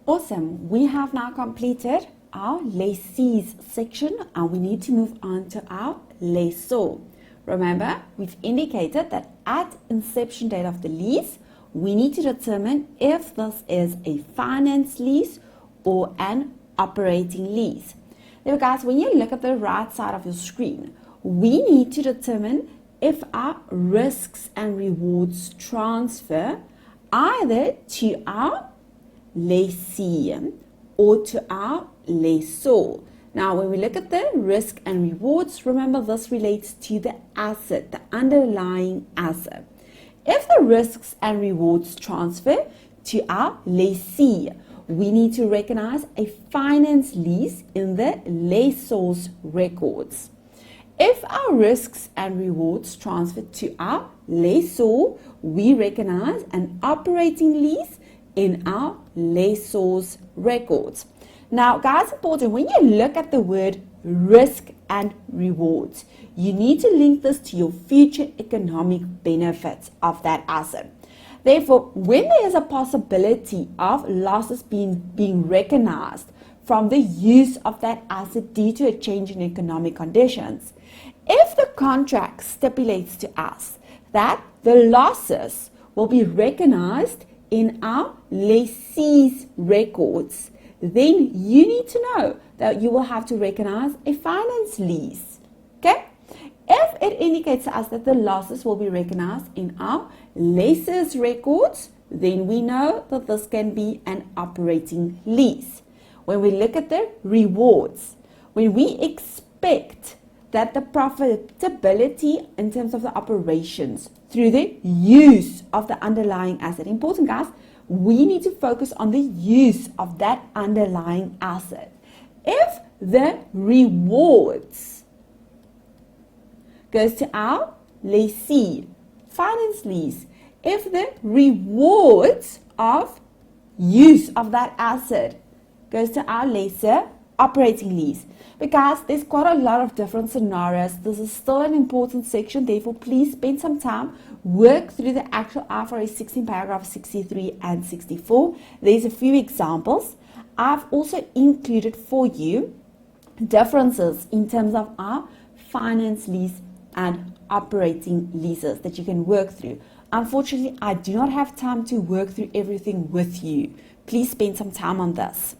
Awesome. We have now completed our lessees section and we need to move on to our lessor. Remember, we've indicated that at inception date of the lease, we need to determine if this is a finance lease or an operating lease. Now guys, when you look at the right side of your screen, we need to determine if our risks and rewards transfer either to our lessee or to our lessor. Now, when we look at the risk and rewards, remember this relates to the asset, the underlying asset. If the risks and rewards transfer to our lessee, we need to recognize a finance lease in the lessor's records. If our risks and rewards transfer to our lessor, we recognize an operating lease in our lessor's records. Now, guys, important, when you look at the word risk and rewards, you need to link this to your future economic benefits of that asset. Therefore, when there is a possibility of losses being recognized from the use of that asset due to a change in economic conditions, if the contract stipulates to us that the losses will be recognized in our lessee's records, then you need to know that you will have to recognize a finance lease. Okay? If it indicates to us that the losses will be recognized in our lessor's records, then we know that this can be an operating lease. When we look at the rewards, when we expect that the profitability in terms of the operations through the use of the underlying asset, important guys, we need to focus on the use of that underlying asset. If the rewards goes to our lessee, finance lease, if the rewards of use of that asset goes to our lessor, operating lease. Because there's quite a lot of different scenarios. This is still an important section, therefore please spend some time, work through the actual IFRS 16 paragraph 63 and 64. There's a few examples. I've also included for you differences in terms of our finance lease and operating leases that you can work through. Unfortunately, I do not have time to work through everything with you. Please spend some time on this.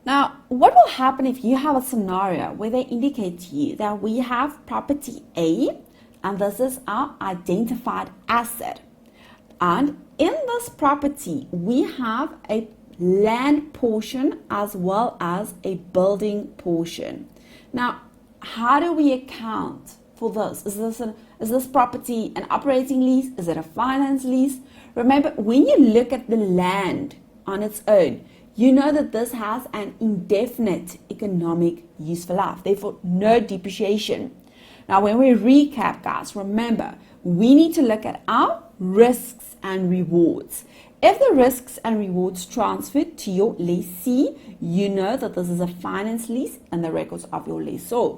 Now, what will happen if you have a scenario where they indicate to you that we have property A and this is our identified asset. And in this property, we have a land portion as well as a building portion. Now, how do we account for this? Is this property an operating lease? Is it a finance lease? Remember, when you look at the land on its own, you know that this has an indefinite economic useful life, therefore no depreciation. Now, when we recap, guys, remember, we need to look at our risks and rewards. If the risks and rewards transfer to your lessee, you know that this is a finance lease in the records of your lessor.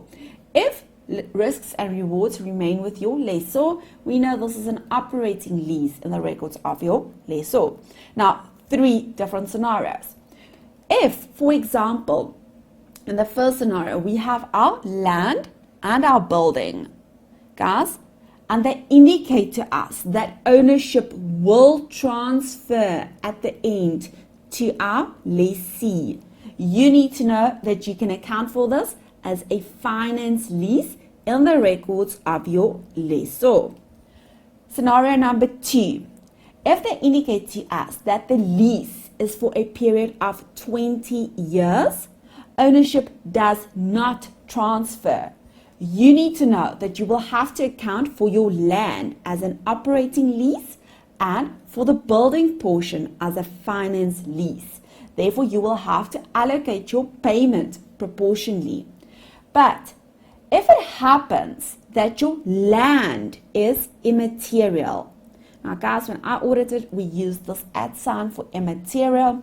If risks and rewards remain with your lessor, we know this is an operating lease in the records of your lessor. Now, three different scenarios. If, for example, in the first scenario, we have our land and our building, guys, and they indicate to us that ownership will transfer at the end to our lessee, you need to know that you can account for this as a finance lease in the records of your lessor. Scenario number 2, if they indicate to us that the lease is for a period of 20 years, ownership does not transfer. You need to know that you will have to account for your land as an operating lease and for the building portion as a finance lease. Therefore, you will have to allocate your payment proportionally. But if it happens that your land is immaterial, now guys, when I audited, we used this @ sign for immaterial.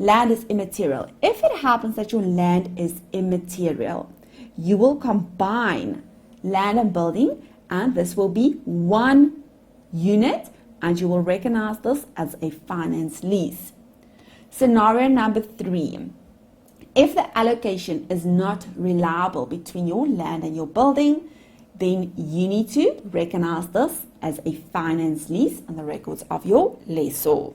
Land is immaterial. If it happens that your land is immaterial, you will combine land and building, and this will be one unit, and you will recognize this as a finance lease. Scenario number 3. If the allocation is not reliable between your land and your building, then you need to recognize this as a finance lease on the records of your lessor.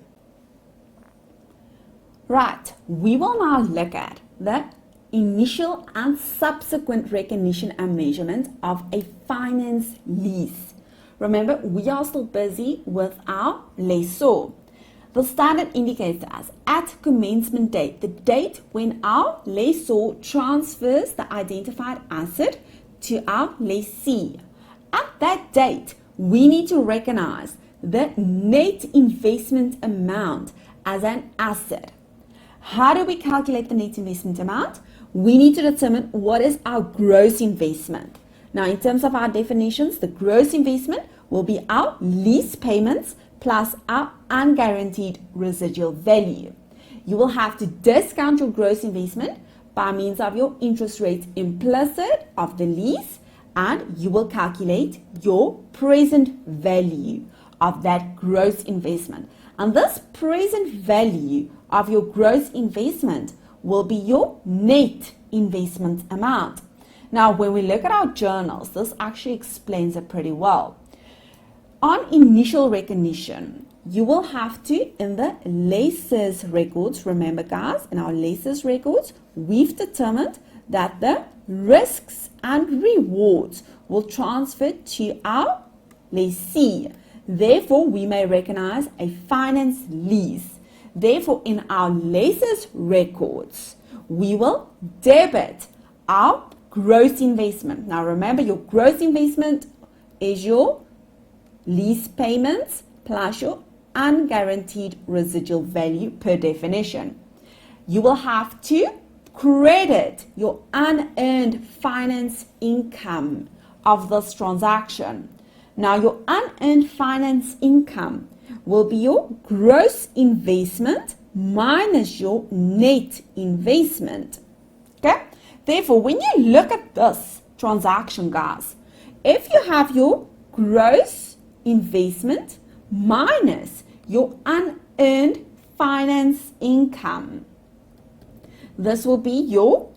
Right, we will now look at the initial and subsequent recognition and measurement of a finance lease. Remember, we are still busy with our lessor. The standard indicates to us at commencement date, the date when our lessor transfers the identified asset to our lessee. At that date, we need to recognize the net investment amount as an asset. How do we calculate the net investment amount? We need to determine what is our gross investment. Now, in terms of our definitions, the gross investment will be our lease payments plus our unguaranteed residual value. You will have to discount your gross investment by means of your interest rate implicit of the lease, and you will calculate your present value of that gross investment. And this present value of your gross investment will be your net investment amount. Now, when we look at our journals, this actually explains it pretty well. On initial recognition, you will have to, in the lessor's records, remember guys, in our lessor's records, we've determined that the risks and rewards will transfer to our lessee. Therefore, we may recognize a finance lease. Therefore, in our lessor's records, we will debit our gross investment. Now, remember, your gross investment is your lease payments plus your unguaranteed residual value per definition. You will have to credit your unearned finance income of this transaction. Now, your unearned finance income will be your gross investment minus your net investment. Okay? Therefore, when you look at this transaction, guys, if you have your gross investment minus your unearned finance income, this will be your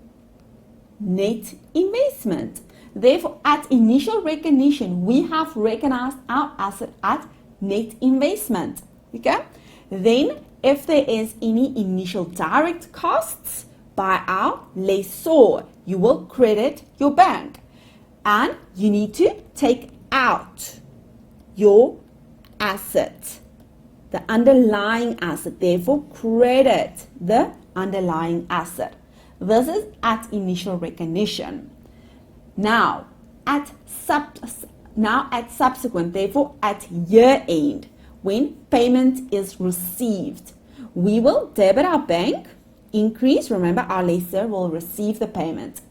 net investment. Therefore, at initial recognition, we have recognized our asset at net investment. Okay? Then, if there is any initial direct costs by our lessor, you will credit your bank. And you need to take out your asset, the underlying asset. Therefore, credit the underlying asset. This is at initial recognition. Now at subsequent, therefore at year end, when payment is received, we will debit our bank, increase, remember our lessor will receive the payment.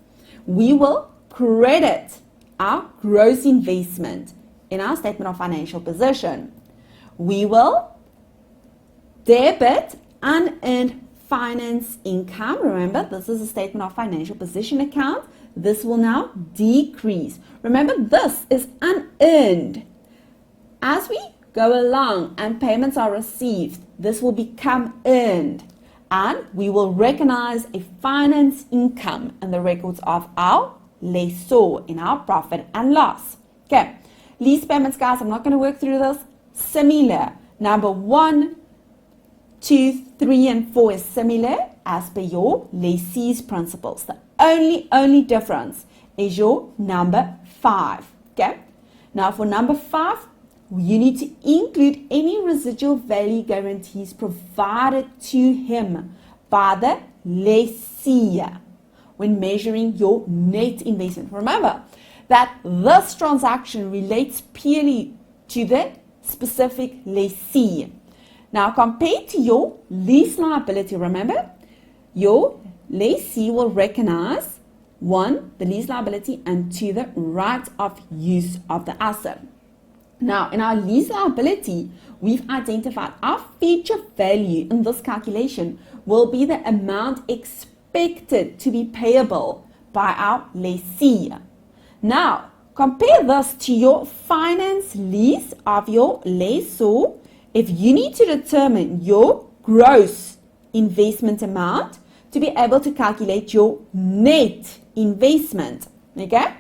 We will credit our gross investment in our statement of financial position. We will debit unearned finance income. Remember, this is a statement of financial position account. This will now decrease. Remember, this is unearned. As we go along and payments are received, this will become earned. And we will recognize a finance income in the records of our lessor in our profit and loss. Okay. Lease payments, guys, I'm not going to work through this. Similar. Number 1, 2, 3, and 4 is similar as per your lessee's principles. The only difference is your number 5. Okay. Now for number 5, you need to include any residual value guarantees provided to him by the lessee when measuring your net investment. Remember that this transaction relates purely to the specific lessee. Now, compared to your lease liability, remember, your lessee will recognize 1, the lease liability, and 2, the right of use of the asset. Now, in our lease liability, we've identified our future value in this calculation will be the amount expected to be payable by our lessee. Now, compare this to your finance lease of your lessor. If you need to determine your gross investment amount to be able to calculate your net investment. Okay?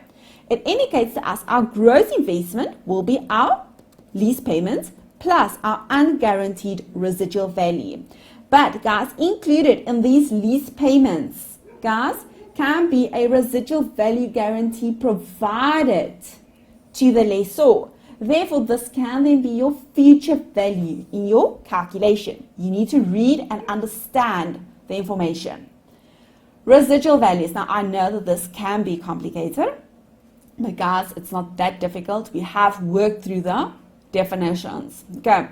It indicates to us our gross investment will be our lease payments plus our unguaranteed residual value. But guys, included in these lease payments, guys, can be a residual value guarantee provided to the lessor. Therefore, this can then be your future value in your calculation. You need to read and understand the information. Residual values. Now, I know that this can be complicated, but guys, it's not that difficult. We have worked through the definitions. Okay.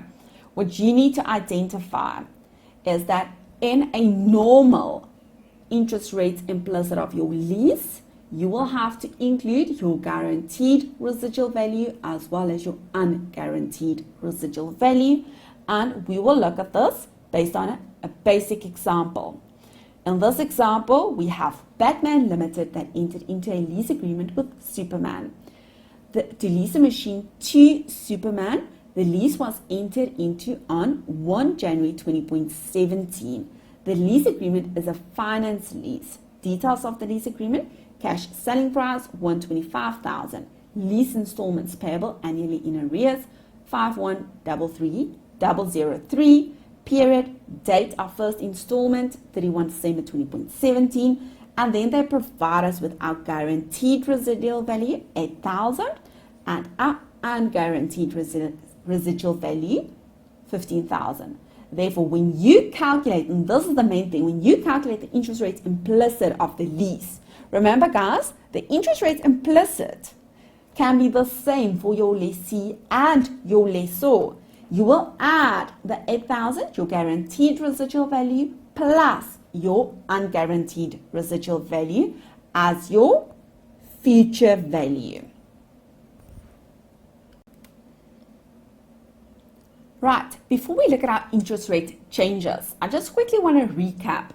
What you need to identify is that in a normal interest rate implicit of your lease, you will have to include your guaranteed residual value as well as your unguaranteed residual value. And we will look at this based on a basic example. In this example, we have Batman Limited that entered into a lease agreement with Superman. To lease a machine to Superman, the lease was entered into on 1 January 2017. The lease agreement is a finance lease. Details of the lease agreement: cash selling price $125,000. Lease installments payable annually in arrears 5133003. Period, date of first installment 31 December 2017. And then they provide us with our guaranteed residual value 8,000 and our unguaranteed residual value 15,000. Therefore, when you calculate, and this is the main thing, when you calculate the interest rate implicit of the lease, remember guys, the interest rate implicit can be the same for your lessee and your lessor. You will add the 8,000, your guaranteed residual value, plus your unguaranteed residual value as your future value. Right, before we look at our interest rate changes, I just quickly want to recap.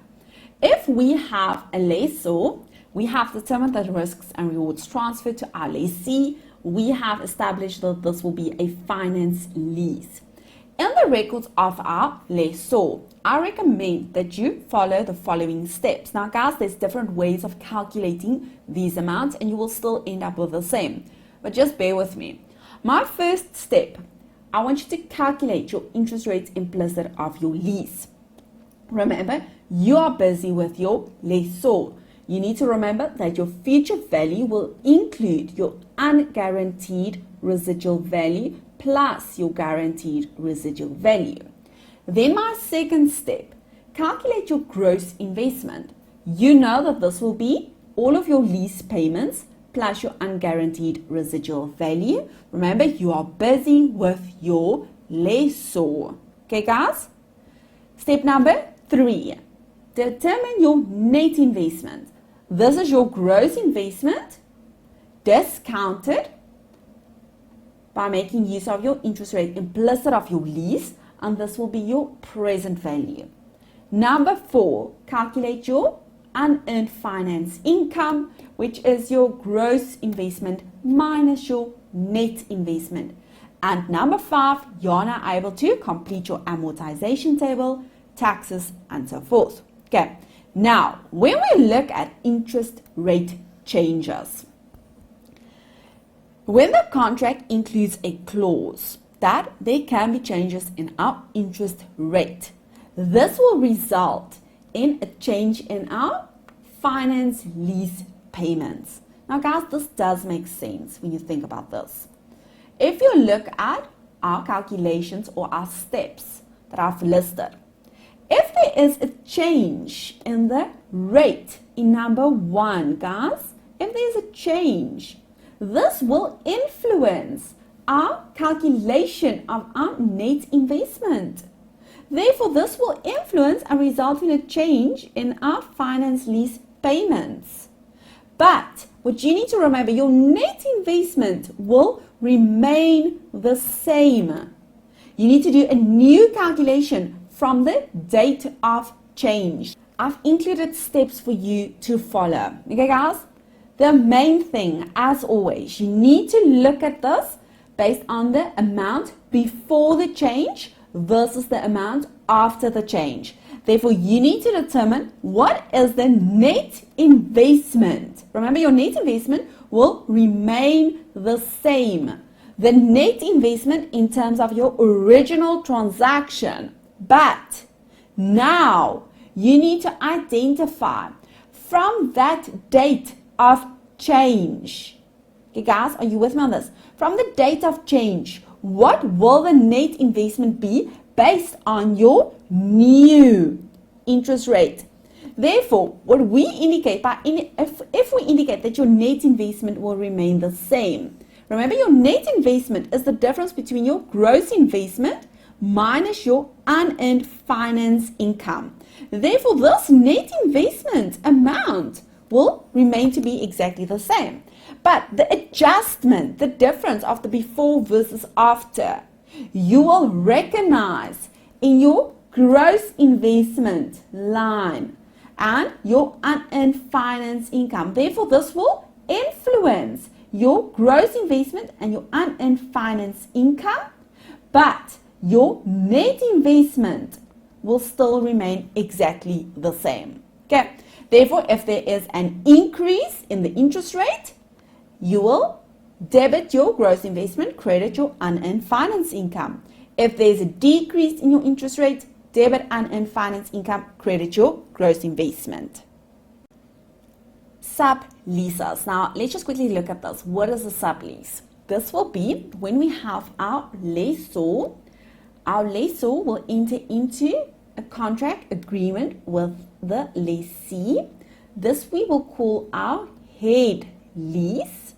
If we have a lessor, we have determined the risks and rewards transferred to our lessee. We have established that this will be a finance lease. In the records of our lessor, I recommend that you follow the following steps. Now guys, there's different ways of calculating these amounts and you will still end up with the same. But just bear with me. My first step, I want you to calculate your interest rates implicit of your lease. Remember, you are busy with your lessor. You need to remember that your future value will include your unguaranteed residual value plus your guaranteed residual value. Then my second step, calculate your gross investment. You know that this will be all of your lease payments plus your unguaranteed residual value. Remember, you are busy with your lessor. Okay, guys? Step number 3, determine your net investment. This is your gross investment discounted by making use of your interest rate implicit of your lease, and this will be your present value. Number 4, calculate your unearned finance income, which is your gross investment minus your net investment. And number 5, you're now able to complete your amortization table, taxes, and so forth. Okay, now when we look at interest rate changes, when the contract includes a clause that there can be changes in our interest rate, this will result in a change in our finance lease payments. Now guys, this does make sense when you think about this. If you look at our calculations or our steps that I've listed, if there is a change in the rate in number 1, guys, if there's a change, this will influence our calculation of our net investment. Therefore, this will influence and result in a change in our finance lease payments. But what you need to remember, your net investment will remain the same. You need to do a new calculation from the date of change. I've included steps for you to follow. Okay, guys? The main thing, as always, you need to look at this based on the amount before the change versus the amount after the change. Therefore, you need to determine what is the net investment. Remember, your net investment will remain the same. The net investment in terms of your original transaction. But now you need to identify from that date of change. Okay, guys, are you with me on this? From the date of change, what will the net investment be based on your new interest rate? Therefore, what we indicate by if we indicate that your net investment will remain the same. Remember, your net investment is the difference between your gross investment minus your unearned finance income. Therefore, this net investment amount will remain to be exactly the same. But the adjustment, the difference of the before versus after, you will recognize in your gross investment line and your unearned finance income. Therefore, this will influence your gross investment and your unearned finance income, but your net investment will still remain exactly the same. Okay. Therefore, if there is an increase in the interest rate, you will debit your gross investment, credit your unearned finance income. If there's a decrease in your interest rate, debit unearned finance income, credit your gross investment. Subleases. Now, let's just quickly look at this. What is a sublease? This will be when we have our lessor. Our lessor will enter into a contract agreement with the lessee. This we will call our head lease.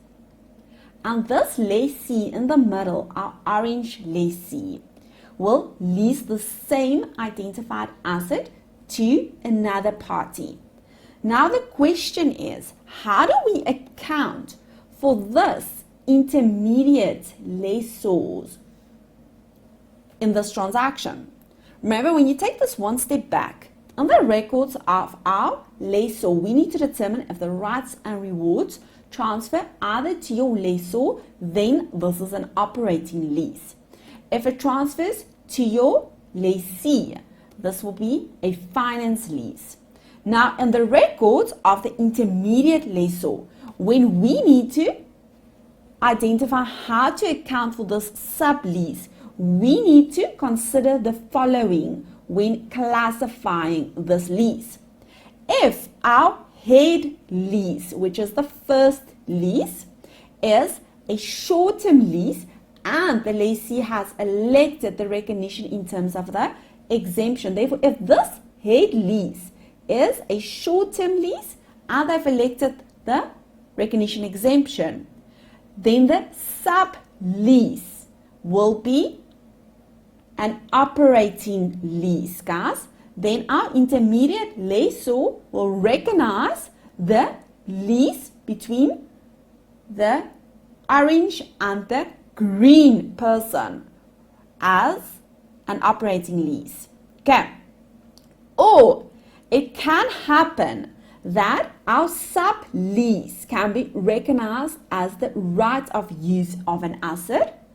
And this lessee in the middle, our orange lessee, will lease the same identified asset to another party. Now the question is, how do we account for this intermediate lessors in this transaction? Remember, when you take this one step back, on the records of our lessor, we need to determine if the rights and rewards transfer either to your lessor, then this is an operating lease. If it transfers to your lessee, this will be a finance lease. Now, in the records of the intermediate lessor, when we need to identify how to account for this sublease, we need to consider the following when classifying this lease. If our head lease, which is the first lease, is a short-term lease and the lessee has elected the recognition in terms of the exemption. Therefore, if this head lease is a short-term lease and they've elected the recognition exemption, then the sublease will be an operating lease, guys. Then our intermediate lessor will recognize the lease between the orange and the green person as an operating lease. Okay. Or it can happen that our sublease can be recognized as the right of use of an asset.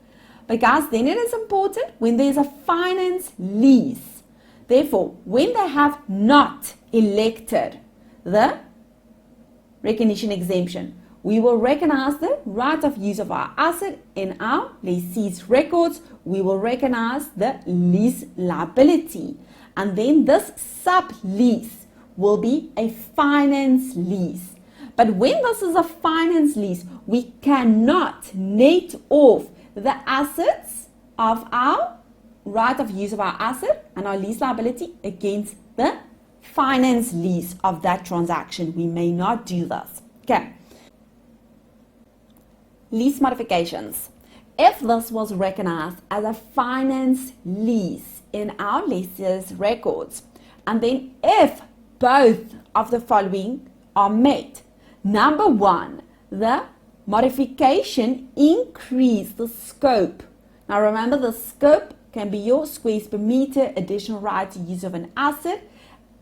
But guys, then it is important when there's a finance lease. Therefore, when they have not elected the recognition exemption, we will recognize the right of use of our asset in our lessee's records. We will recognize the lease liability. And then this sublease will be a finance lease. But when this is a finance lease, we cannot net off the assets of our right of use of our asset and our lease liability against the finance lease of that transaction. We may not do this. Okay. Lease modifications. If this was recognized as a finance lease in our lessor's records, and then if both of the following are met. Number one, the modification increased the scope. Now remember, the scope can be your squares per meter, additional right to use of an asset,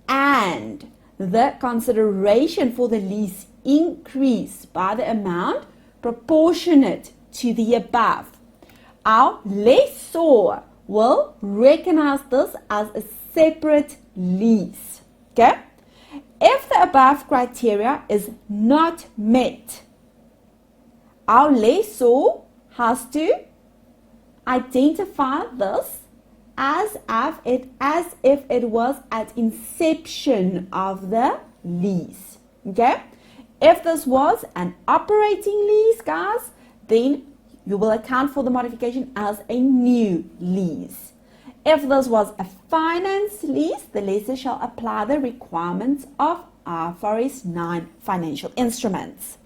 and the consideration for the lease increased by the amount proportionate to the above. Our lessor will recognize this as a separate lease. Okay? If the above criteria is not met, our lessor has to identify this as if it was at inception of the lease. Okay? If this was an operating lease, guys, then you will account for the modification as a new lease. If this was a finance lease, the lessor shall apply the requirements of IFRS 9 financial instruments.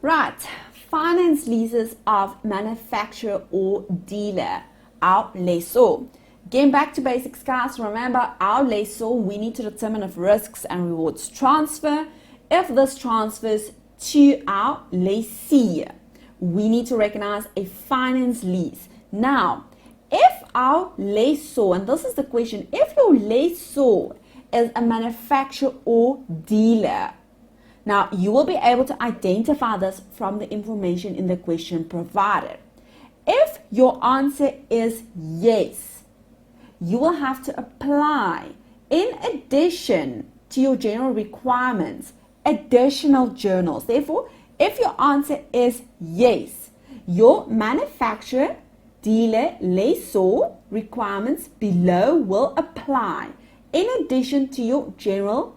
Right, finance leases of manufacturer or dealer, our lessor. Getting back to basics, guys, remember our lessor, we need to determine if risks and rewards transfer. If this transfers to our lessee, we need to recognize a finance lease. Now, if our lessor, and this is the question, if your lessor is a manufacturer or dealer, now you will be able to identify this from the information in the question provided. If your answer is yes, you will have to apply, in addition to your general requirements, additional journals. Therefore, if your answer is yes, your manufacturer, dealer, lessor requirements below will apply in addition to your general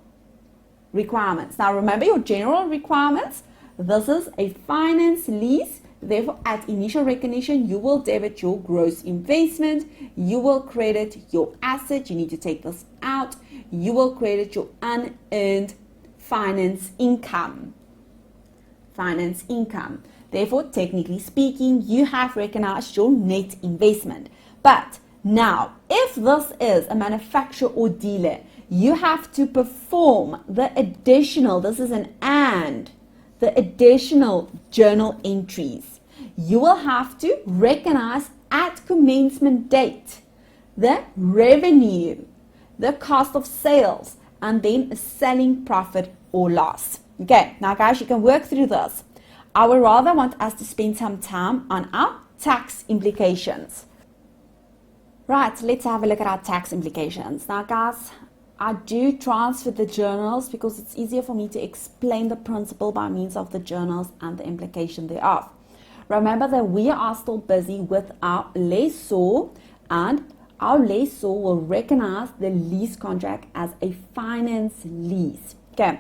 requirements. Now remember your general requirements. This is a finance lease. Therefore, at initial recognition, you will debit your gross investment. You will credit your asset. You need to take this out. You will credit your unearned finance income. Finance income. Therefore, technically speaking, you have recognized your net investment. But now, if this is a manufacturer or dealer, you have to perform the additional, this is an and, the additional journal entries. You will have to recognize at commencement date the revenue, the cost of sales, and then a selling profit or loss. Okay, now guys, you can work through this. I would rather want us to spend some time on our tax implications. Right, let's have a look at our tax implications. Now guys, I do transfer the journals because it's easier for me to explain the principle by means of the journals and the implication thereof. Remember that we are still busy with our lessor, and our lessor will recognize the lease contract as a finance lease. Okay,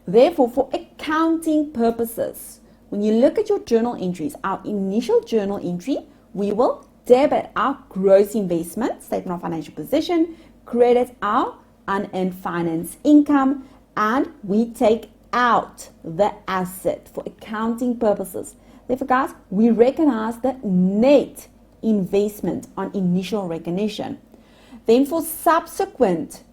therefore, for accounting purposes, when you look at your journal entries, our initial journal entry, we will debit our gross investment, statement of financial position, credit our unearned finance income, and we take out the asset for accounting purposes. Therefore, guys, we recognize the net investment on initial recognition. Then for subsequent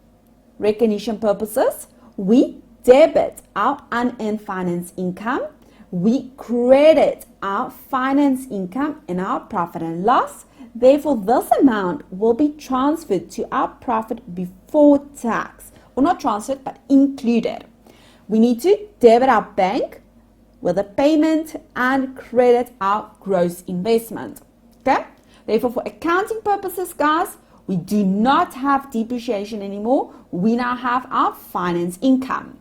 recognition purposes, we debit our unearned finance income, we credit our finance income in our profit and loss. Therefore, this amount will be transferred to our profit before tax, or not transferred, but included. We need to debit our bank with a payment and credit our gross investment. Okay? Therefore, for accounting purposes, guys, we do not have depreciation anymore. We now have our finance income.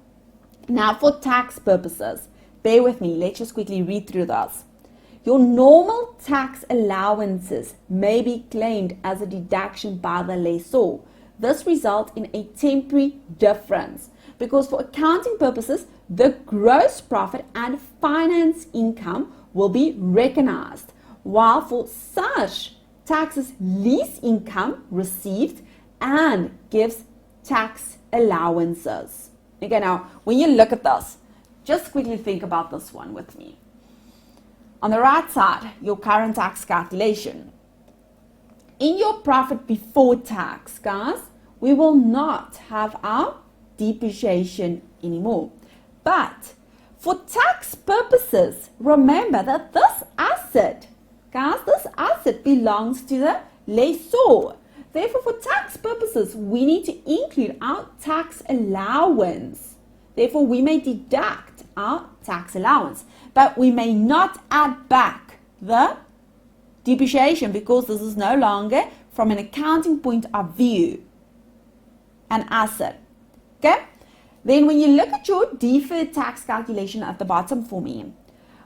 Now, for tax purposes, bear with me. Let's just quickly read through this. Your normal tax allowances may be claimed as a deduction by the lessor. This results in a temporary difference because for accounting purposes, the gross profit and finance income will be recognized, while for such taxes, lease income received and gives tax allowances. Okay, now when you look at this, just quickly think about this one with me. On the right side, your current tax calculation. In your profit before tax, guys, we will not have our depreciation anymore. But for tax purposes, remember that this asset, guys, this asset belongs to the lessor. Therefore, for tax purposes, we need to include our tax allowance. Therefore, we may deduct our tax allowance, but we may not add back the depreciation, because this is no longer, from an accounting point of view, an asset. Okay? Then when you look at your deferred tax calculation at the bottom for me,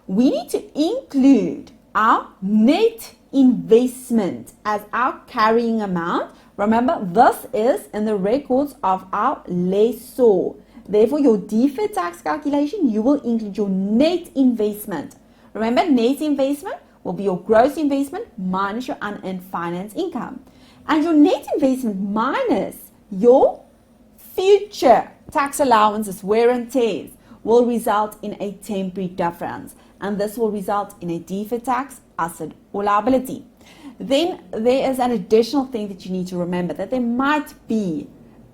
we need to include our net investment as our carrying amount. Remember, this is in the records of our lessor. Therefore, your deferred tax calculation, you will include your net investment. Remember, net investment will be your gross investment minus your unearned finance income. And your net investment minus your future tax allowances, wear and tears, will result in a temporary difference. And this will result in a deferred tax asset or liability. Then there is an additional thing that you need to remember, that there might be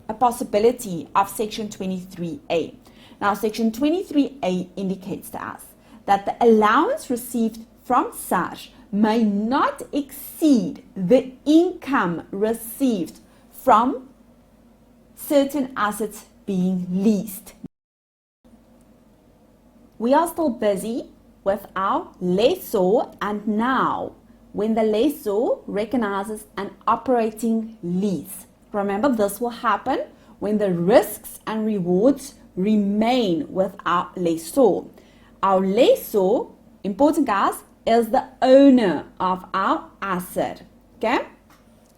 a possibility of Section 23A. Now, Section 23A indicates to us that the allowance received from such may not exceed the income received from certain assets being leased. We are still busy with our lessor, and now when the lessor recognizes an operating lease. Remember, this will happen when the risks and rewards remain with our lessor. Our lessor, important guys, is the owner of our asset. Okay?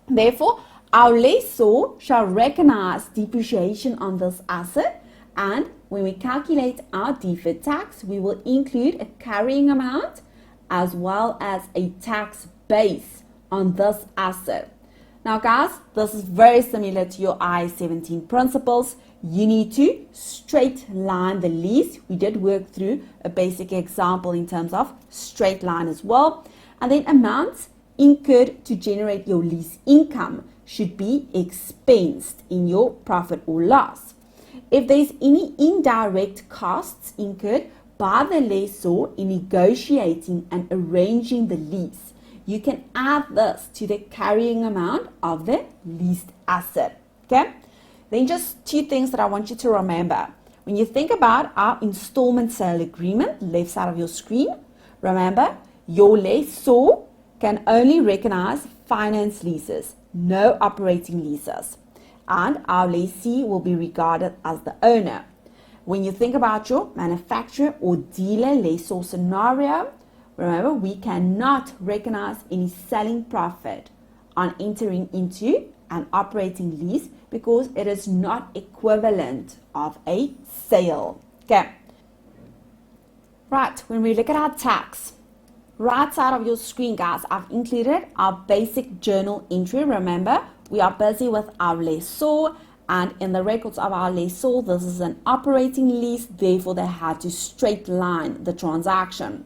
Therefore, our lessor shall recognize depreciation on this asset, and when we calculate our deferred tax, we will include a carrying amount as well as a tax base on this asset. Now guys, this is very similar to your IAS 17 principles. You need to straight line the lease. We did work through a basic example in terms of straight line as well. And then amounts incurred to generate your lease income should be expensed in your profit or loss. If there's any indirect costs incurred by the lessor in negotiating and arranging the lease, you can add this to the carrying amount of the leased asset. Okay? Then just two things that I want you to remember. When you think about our installment sale agreement, left side of your screen, remember, your lessor can only recognize finance leases, no operating leases. And our lessee will be regarded as the owner. When you think about your manufacturer or dealer lessor scenario, remember, we cannot recognize any selling profit on entering into an operating lease because it is not equivalent of a sale. Okay. Right, when we look at our tax, right side of your screen, guys, I've included our basic journal entry. Remember, we are busy with our lessor, and in the records of our lessor, this is an operating lease, therefore they had to straight line the transaction.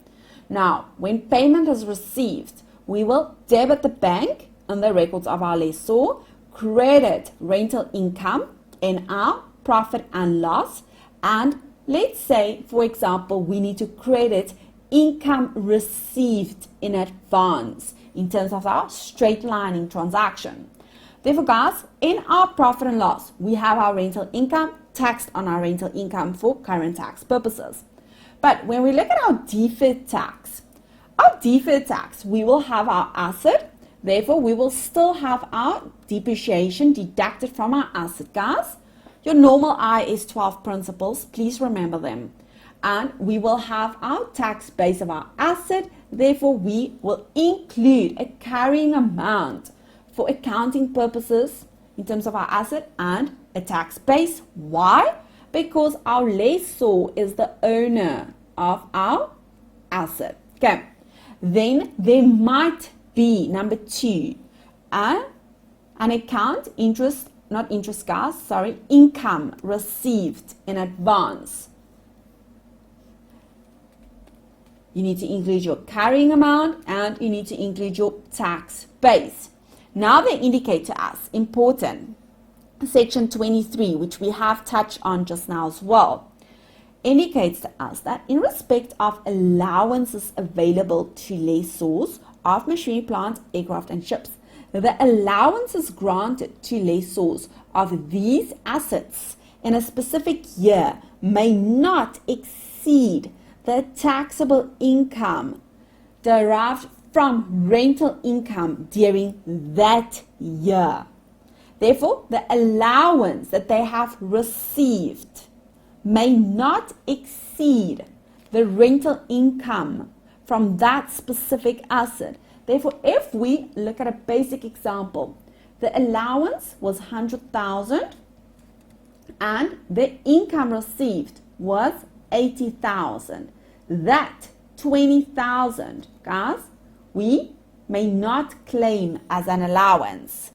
Now, when payment is received, we will debit the bank in the records of our lessor, credit rental income in our profit and loss, and let's say, for example, we need to credit income received in advance in terms of our straight lining transaction. Therefore, guys, in our profit and loss, we have our rental income taxed on our rental income for current tax purposes. But when we look at our deferred tax, we will have our asset. Therefore, we will still have our depreciation deducted from our asset, guys. Your normal IAS 12 principles, please remember them. And we will have our tax base of our asset. Therefore, we will include a carrying amount for accounting purposes in terms of our asset and a tax base. Why? Because our lessor is the owner of our asset. Okay. Then there might be, number two, an account income received in advance. You need to include your carrying amount and you need to include your tax base. Now they indicate to us, important, Section 23, which we have touched on just now as well, indicates to us that in respect of allowances available to lessors of machinery, plant, aircraft and ships, the allowances granted to lessors of these assets in a specific year may not exceed the taxable income derived from rental income during that year. Therefore, the allowance that they have received may not exceed the rental income from that specific asset. Therefore, if we look at a basic example, the allowance was 100,000 and the income received was 80,000. That 20,000, guys, we may not claim as an allowance.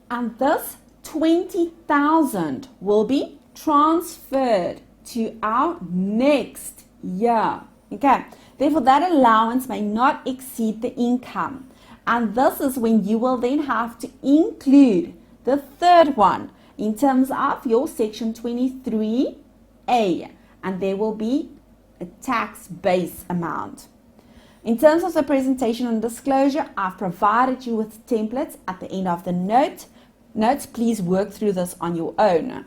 And this 20,000 will be transferred to our next year. Okay, therefore that allowance may not exceed the income. And this is when you will then have to include the third one in terms of your section 23A. And there will be a tax base amount. In terms of the presentation and disclosure, I've provided you with templates at the end of the notes. Please work through this on your own.